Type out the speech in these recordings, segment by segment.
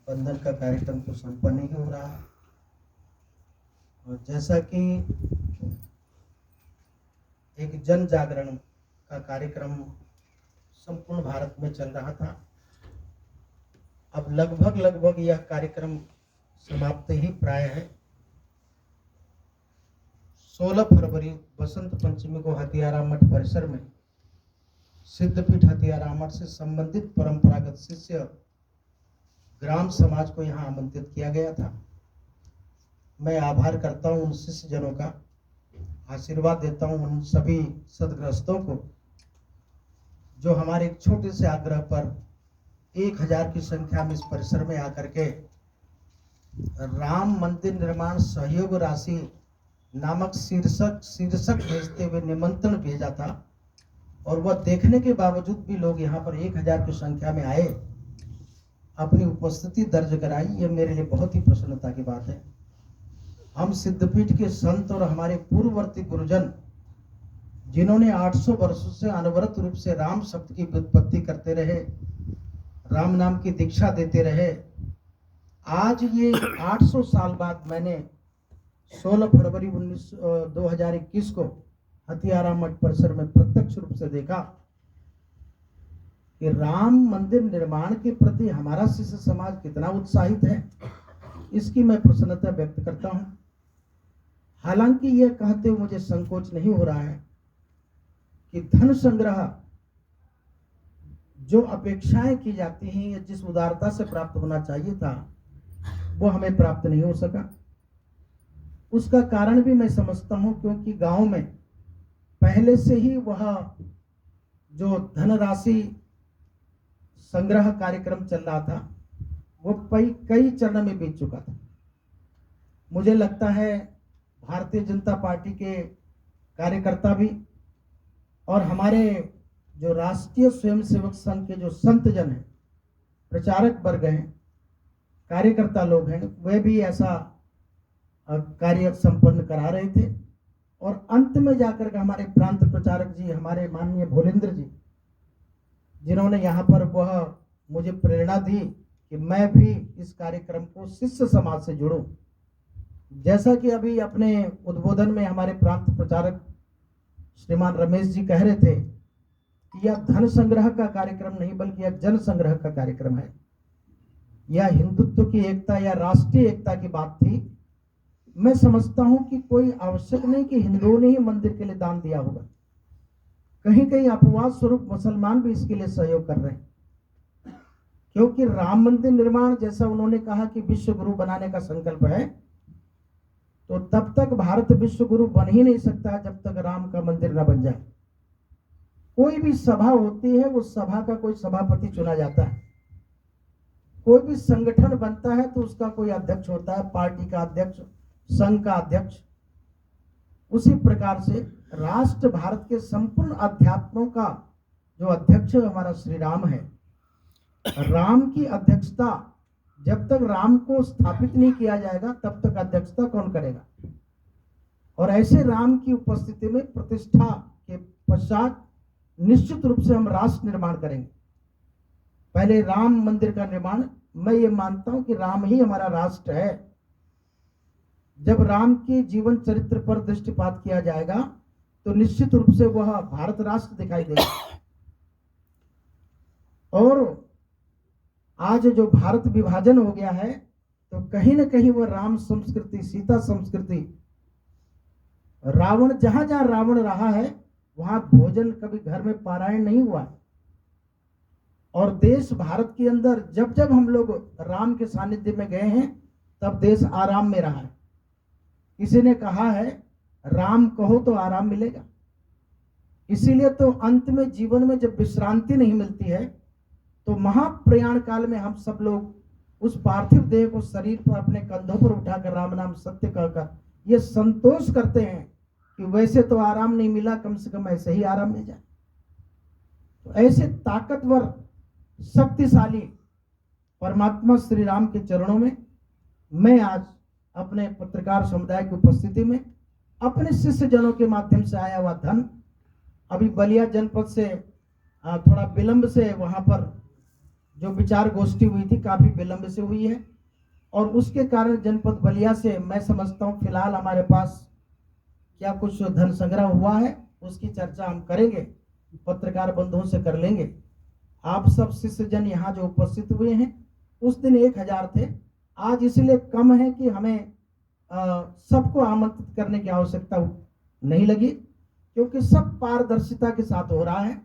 बंधन का कार्यक्रम तो संपन्न ही हो रहा है। और जैसा कि एक जन जागरण का कार्यक्रम संपूर्ण भारत में चल रहा था, अब लगभग यह कार्यक्रम समाप्त ही प्राय है। 16 फरवरी बसंत पंचमी को हथियारा मठ परिसर में सिद्धपीठ हथियारा मठ से संबंधित परंपरागत शिष्य ग्राम समाज को यहाँ आमंत्रित किया गया था। मैं आभार करता हूँ उन शिष्य जनों का, आशीर्वाद देता हूँ उन सभी सदग्रस्तों को जो हमारे एक छोटे से आग्रह पर 1000 की संख्या में इस परिसर में आकर के राम मंदिर निर्माण सहयोग राशि नामक शीर्षक भेजते हुए निमंत्रण भेजा था, और वह देखने के बावजूद भी लोग यहाँ पर 1000 की संख्या में आए, अपनी उपस्थिति दर्ज कराई। ये मेरे लिए बहुत ही प्रसन्नता की बात है। हम सिद्धपीठ के संत और हमारे पूर्ववर्ती गुरुजन जिन्होंने 800 वर्षों से अनवरत रूप से राम शब्द की व्युत्पत्ति करते रहे, राम नाम की दीक्षा देते रहे, आज ये 800 साल बाद मैंने 16 फरवरी 2021 को हथियारा मठ परिसर में प्रत्यक्ष रूप से देखा कि राम मंदिर निर्माण के प्रति हमारा शिष्य समाज कितना उत्साहित है। इसकी मैं प्रसन्नता व्यक्त करता हूं। हालांकि यह कहते हुए मुझे संकोच नहीं हो रहा है कि धन संग्रह जो अपेक्षाएं की जाती हैं या जिस उदारता से प्राप्त होना चाहिए था, वो हमें प्राप्त नहीं हो सका। उसका कारण भी मैं समझता हूं, क्योंकि गांव में पहले से ही वह जो धनराशि संग्रह कार्यक्रम चल रहा था वो कई चरण में बीत चुका था। मुझे लगता है भारतीय जनता पार्टी के कार्यकर्ता भी और हमारे जो राष्ट्रीय स्वयंसेवक संघ के जो संत जन हैं, प्रचारक वर्ग हैं, कार्यकर्ता लोग हैं, वे भी ऐसा कार्य संपन्न करा रहे थे। और अंत में जाकर के हमारे प्रांत प्रचारक जी, हमारे माननीय भोलेंद्र जी, जिन्होंने यहाँ पर वह मुझे प्रेरणा दी कि मैं भी इस कार्यक्रम को शिष्य समाज से जुड़ूं। जैसा कि अभी अपने उद्बोधन में हमारे प्रांत प्रचारक श्रीमान रमेश जी कह रहे थे कि यह धन संग्रह का कार्यक्रम नहीं बल्कि यह जन संग्रह का कार्यक्रम है। यह हिंदुत्व की एकता या राष्ट्रीय एकता की बात थी। मैं समझता हूं कि कोई आवश्यक नहीं कि हिंदुओं ने ही मंदिर के लिए दान दिया होगा, कहीं कहीं अपवाद स्वरूप मुसलमान भी इसके लिए सहयोग कर रहे हैं, क्योंकि राम मंदिर निर्माण जैसा उन्होंने कहा कि विश्व गुरु बनाने का संकल्प है, तो तब तक भारत विश्व गुरु बन ही नहीं सकता जब तक राम का मंदिर न बन जाए। कोई भी सभा होती है, उस सभा का कोई सभापति चुना जाता है। कोई भी संगठन बनता है तो उसका कोई अध्यक्ष होता है, पार्टी का अध्यक्ष, संघ का अध्यक्ष। उसी प्रकार से राष्ट्र भारत के संपूर्ण अध्यात्मों का जो अध्यक्ष हमारा श्री राम है, राम की अध्यक्षता जब तक राम को स्थापित नहीं किया जाएगा तब तक अध्यक्षता कौन करेगा। और ऐसे राम की उपस्थिति में प्रतिष्ठा के पश्चात निश्चित रूप से हम राष्ट्र निर्माण करेंगे। पहले राम मंदिर का निर्माण, मैं ये मानता हूं कि राम ही हमारा राष्ट्र है। जब राम के जीवन चरित्र पर दृष्टिपात किया जाएगा तो निश्चित रूप से वह भारत राष्ट्र दिखाई देगा। और आज जो भारत विभाजन हो गया है तो कहीं ना कहीं वह राम संस्कृति, सीता संस्कृति, रावण, जहां जहां रावण रहा है वहां भोजन कभी घर में पारायण नहीं हुआ। और देश भारत के अंदर जब जब हम लोग राम के सानिध्य में गए हैं तब देश आराम में रहा है। किसी ने कहा है राम कहो तो आराम मिलेगा। इसीलिए तो अंत में जीवन में जब विश्रांति नहीं मिलती है तो महाप्रयाण काल में हम सब लोग उस पार्थिव देह को शरीर पर अपने कंधों पर उठाकर राम नाम सत्य कहकर ये संतोष करते हैं कि वैसे तो आराम नहीं मिला, कम से कम ऐसे ही आराम मिल जाए। तो ऐसे ताकतवर शक्तिशाली परमात्मा श्री राम के चरणों में मैं आज अपने पत्रकार समुदाय की उपस्थिति में अपने शिष्य जनों के माध्यम से आया हुआ धन, अभी बलिया जनपद से थोड़ा विलंब से वहां पर जो विचार गोष्ठी हुई थी काफी विलंब से हुई है, और उसके कारण जनपद बलिया से मैं समझता हूँ फिलहाल हमारे पास क्या कुछ धन संग्रह हुआ है, उसकी चर्चा हम करेंगे, पत्रकार बंधुओं से कर लेंगे। आप सब शिष्य जन यहाँ जो उपस्थित हुए हैं, उस दिन 1000 थे, आज इसलिए कम है कि हमें सबको आमंत्रित करने की आवश्यकता नहीं लगी, क्योंकि सब पारदर्शिता के साथ हो रहा है।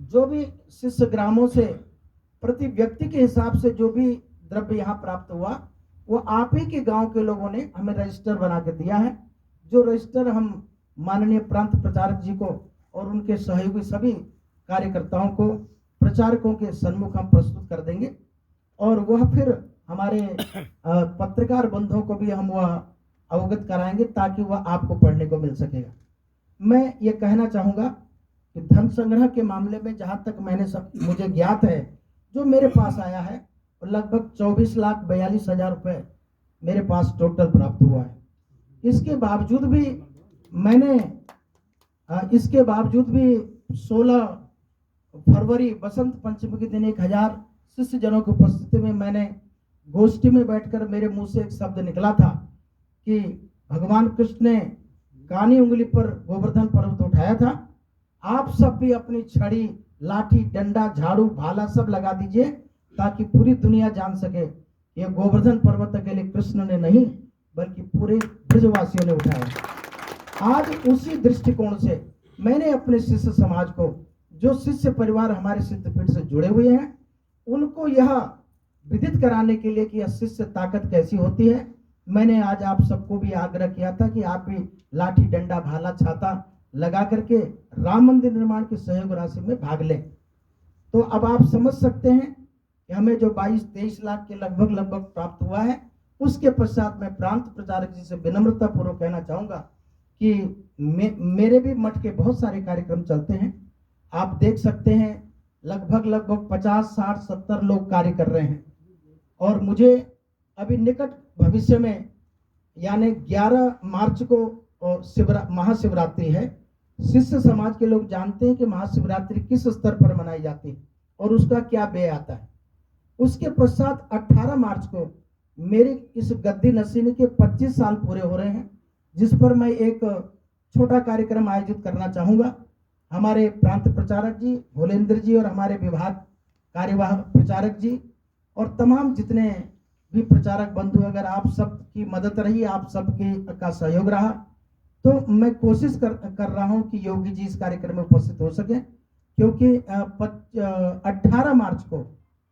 जो भी शिष्य ग्रामों से प्रति व्यक्ति के हिसाब से जो भी द्रव्य यहाँ प्राप्त हुआ, वो आप ही के गांव के लोगों ने हमें रजिस्टर बना के दिया है, जो रजिस्टर हम माननीय प्रांत प्रचारक जी को और उनके सहयोगी सभी कार्यकर्ताओं को, प्रचारकों के सम्मुख हम प्रस्तुत कर देंगे, और वह फिर हमारे पत्रकार बंधुओं को भी हम वह अवगत कराएंगे ताकि वह आपको पढ़ने को मिल सकेगा। मैं ये कहना चाहूँगा कि धन संग्रह के मामले में जहाँ तक मुझे ज्ञात है, जो मेरे पास आया है, लगभग 24,42,000 रुपये मेरे पास टोटल प्राप्त हुआ है। इसके बावजूद भी 16 फरवरी बसंत पंचमी के दिन 1000 शिष्य जनों की उपस्थिति में मैंने गोष्ठी में बैठकर मेरे मुंह से एक शब्द निकला था कि भगवान कृष्ण ने कानी उंगली पर गोवर्धन पर्वत उठाया था, आप सब भी अपनी छड़ी, लाठी, डंडा, झाड़ू, भाला सब लगा दीजिए ताकि पूरी दुनिया जान सके ये गोवर्धन पर्वत अकेले कृष्ण ने नहीं बल्कि पूरे ब्रजवासियों ने उठाया। आज उसी दृष्टिकोण से मैंने अपने शिष्य समाज को, जो शिष्य परिवार हमारे सिद्धपीठ से जुड़े हुए हैं, उनको यह विदित कराने के लिए कि यह शिष्य ताकत कैसी होती है, मैंने आज आप सबको भी आग्रह किया था कि आप भी लाठी, डंडा, भाला, छाता लगा करके राम मंदिर निर्माण की सहयोग राशि में भाग लें। तो अब आप समझ सकते हैं कि हमें जो 22-23 लाख के लगभग प्राप्त हुआ है, उसके पश्चात मैं प्रांत प्रचारक जी से विनम्रता पूर्वक कहना चाहूंगा कि मेरे भी मठ के बहुत सारे कार्यक्रम चलते हैं। आप देख सकते हैं लगभग 50, 60, 70 लोग कार्य कर रहे हैं, और मुझे अभी निकट भविष्य में यानी 11 मार्च को महाशिवरात्रि है। शिष्य समाज के लोग जानते हैं कि महाशिवरात्रि किस स्तर पर मनाई जाती है और उसका क्या व्यय आता है। उसके पश्चात 18 मार्च को मेरे इस गद्दी नसीनी के 25 साल पूरे हो रहे हैं, जिस पर मैं एक छोटा कार्यक्रम आयोजित करना चाहूँगा। हमारे प्रांत प्रचारक जी भोलेंद्र जी और हमारे विभाग कार्यवाह प्रचारक जी और तमाम जितने भी प्रचारक बंधु, अगर आप सबकी मदद रही, आप सबके का सहयोग रहा, तो मैं कोशिश कर रहा हूं कि योगी जी इस कार्यक्रम में उपस्थित हो सके, क्योंकि 18 मार्च को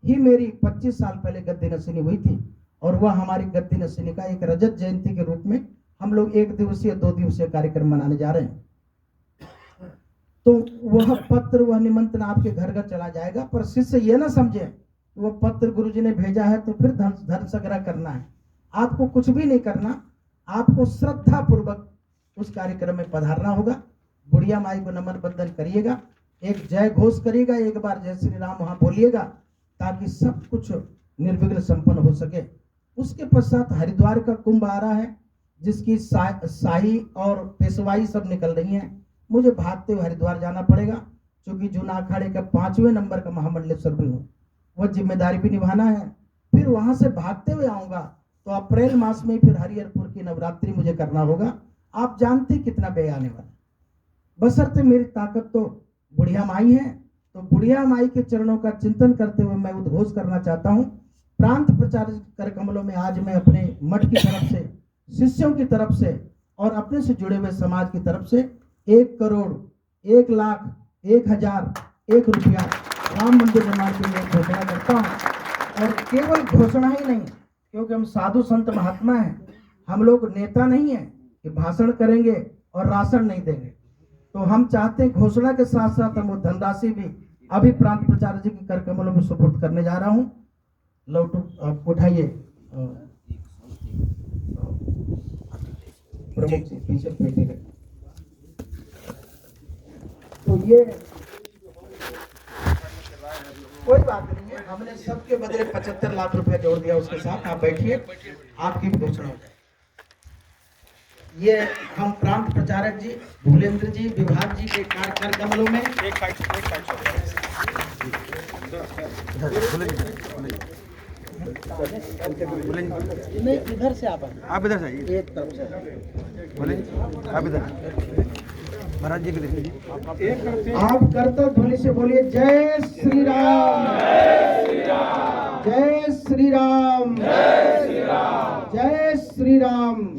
ही मेरी 25 साल पहले गद्दी नसीनी हुई थी, और वह हमारी गद्दी नसीनी का एक रजत जयंती के रूप में हम लोग 1 दिवसीय 2 दिवसीय कार्यक्रम मनाने जा रहे हैं। तो वह पत्र, वह निमंत्रण आपके घर घर चला जाएगा, पर शिष्य ये ना समझे वो पत्र गुरुजी ने भेजा है तो फिर धन संग्रह करना है। आपको कुछ भी नहीं करना, आपको श्रद्धा पूर्वक उस कार्यक्रम में पधारना होगा। बुढ़िया माई को नमन बंदन करिएगा, एक जय घोष करिएगा, एक बार जय श्री राम वहां बोलिएगा, ताकि सब कुछ निर्विघ्न संपन्न हो सके। उसके पश्चात हरिद्वार का कुंभ आ रहा है, जिसकी शाही और पेशवाई सब निकल रही हैं। मुझे भागते हुए हरिद्वार जाना पड़ेगा, क्योंकि जूना अखाड़े का 5वें नंबर का महामंडलेश्वर भी हूँ, वह जिम्मेदारी भी निभाना है। फिर वहां से भागते हुए आऊंगा तो अप्रैल मास में फिर हरिहरपुर की नवरात्रि मुझे करना होगा। आप जानते कितना व्यय आने वाला, बशर्ते मेरी ताकत तो बुढ़िया माई है। तो बुढ़िया माई के चरणों का चिंतन करते हुए मैं उद्घोष करना चाहता हूँ, प्रांत प्रचार कर कमलों में आज मैं अपने मठ की तरफ से, शिष्यों की तरफ से और अपने से जुड़े हुए समाज की तरफ से 1 करोड़ 1 लाख 1,001 रुपया राम मंदिर निर्माण के लिए घोषणा करता हूँ। और केवल घोषणा ही नहीं, क्योंकि हम साधु संत महात्मा हैं, हम लोग नेता नहीं है कि भाषण करेंगे और राशन नहीं देंगे। तो हम चाहते हैं घोषणा के साथ साथ हम वो धनराशि भी अभी प्रांत प्रचारक जी के कर कमलों में सुपुर्द करने जा रहा हूँ। लौटू उठाइए प्रमुख जी पीछे बैठे। तो ये कोई बात नहीं है, हमने सबके बदले 75 लाख रुपए जोड़ दिया उसके साथ। आप बैठिए, आपकी घोषणा हो जाए। ये हम प्रांत प्रचारक जी भूलेंद्र जी विभाग जी के कार्य कमलों में नहीं, इधर से आप इधर से आइए, एक तरफ से बोले आप इधर महाराज जी के देखिए। आप कर्तव्य ध्वनि से बोलिए जय श्री राम, जय श्री राम, जय श्री राम।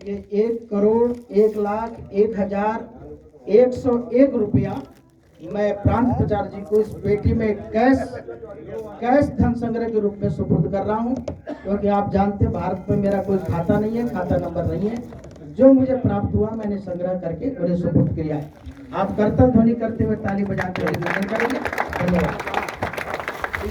ये 1,01,01,101 रुपया मैं प्रांत प्रचार जी को इस पेटी में कैश धन संग्रह के रूप में सुपुर्द कर रहा हूँ, क्योंकि आप जानते हैं भारत में मेरा कोई खाता नहीं है, खाता नंबर नहीं है। जो मुझे प्राप्त हुआ मैंने संग्रह करके उन्हें सुपुर्द किया है। आप कर्तव्य ध्वनि करते हुए ताली बजाते हुए निवेदन करेंगे। धन्यवाद।